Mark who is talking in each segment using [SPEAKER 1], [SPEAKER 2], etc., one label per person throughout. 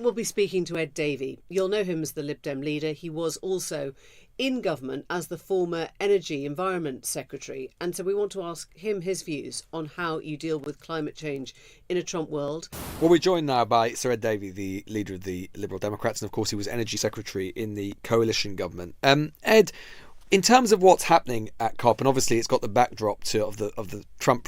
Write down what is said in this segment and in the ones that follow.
[SPEAKER 1] will be speaking to Ed Davey. You'll know him as the Lib Dem leader. He was also in government as the former Energy Environment Secretary. And so we want to ask him his views on how you deal with climate change in a Trump world.
[SPEAKER 2] Well, we're joined now by Sir Ed Davey, the leader of the Liberal Democrats, and of course he was Energy Secretary in the coalition government. Ed, in terms of what's happening at COP, and obviously it's got the backdrop of the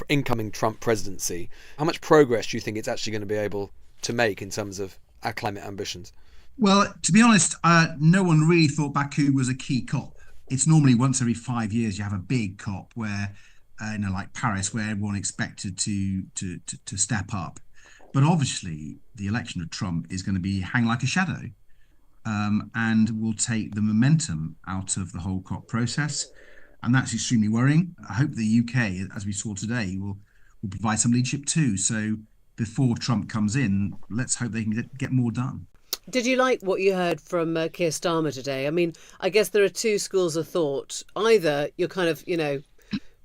[SPEAKER 2] incoming Trump presidency, how much progress do you think it's actually going to be able to make in terms of our climate ambitions?
[SPEAKER 3] Well, to be honest, no one really thought Baku was a key COP. It's normally once every 5 years you have a big COP where, like Paris, where everyone expected to step up. But obviously, the election of Trump is going to hang like a shadow, and will take the momentum out of the whole COP process, and that's extremely worrying. I hope the UK, as we saw today, will provide some leadership too. So before Trump comes in, let's hope they can get more done.
[SPEAKER 1] Did you like what you heard from Keir Starmer today? I mean, I guess there are two schools of thought. Either you're kind of,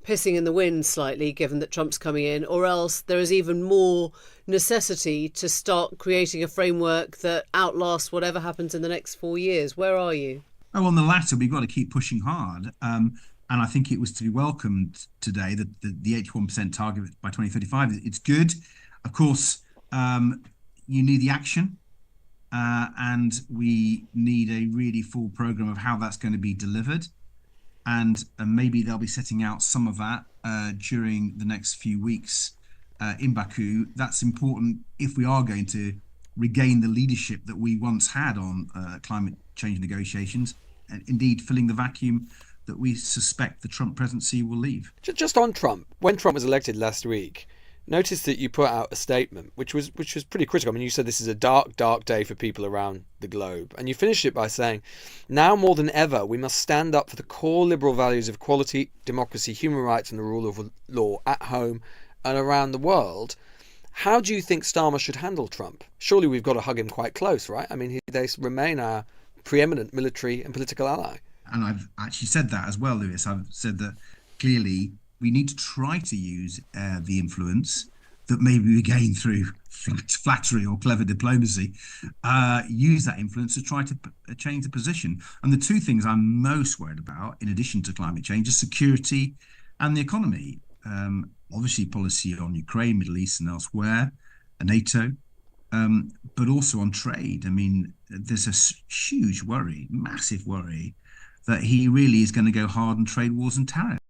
[SPEAKER 1] pissing in the wind slightly, given that Trump's coming in, or else there is even more necessity to start creating a framework that outlasts whatever happens in the next 4 years. Where are you?
[SPEAKER 3] Oh, on the latter, we've got to keep pushing hard. And I think it was to be welcomed today, that the 81% target by 2035. It's good. Of course, you need the action. And we need a really full program of how that's going to be delivered. And maybe they'll be setting out some of that during the next few weeks in Baku. That's important if we are going to regain the leadership that we once had on climate change negotiations, and indeed filling the vacuum that we suspect the Trump presidency will leave.
[SPEAKER 2] Just on Trump, when Trump was elected last week, notice that you put out a statement which was pretty critical. I mean, you said this is a dark, dark day for people around the globe. And you finished it by saying, now more than ever, we must stand up for the core liberal values of equality, democracy, human rights and the rule of law at home and around the world. How do you think Starmer should handle Trump? Surely we've got to hug him quite close, right? I mean, they remain our preeminent military and political ally.
[SPEAKER 3] And I've actually said that as well, Lewis. I've said that clearly we need to try to use the influence that maybe we gain through flattery or clever diplomacy, use that influence to try to change the position. And the two things I'm most worried about, in addition to climate change, is security and the economy. Obviously, policy on Ukraine, Middle East and elsewhere, and NATO, but also on trade. I mean, there's a huge worry, massive worry, that he really is going to go hard on trade wars and tariffs.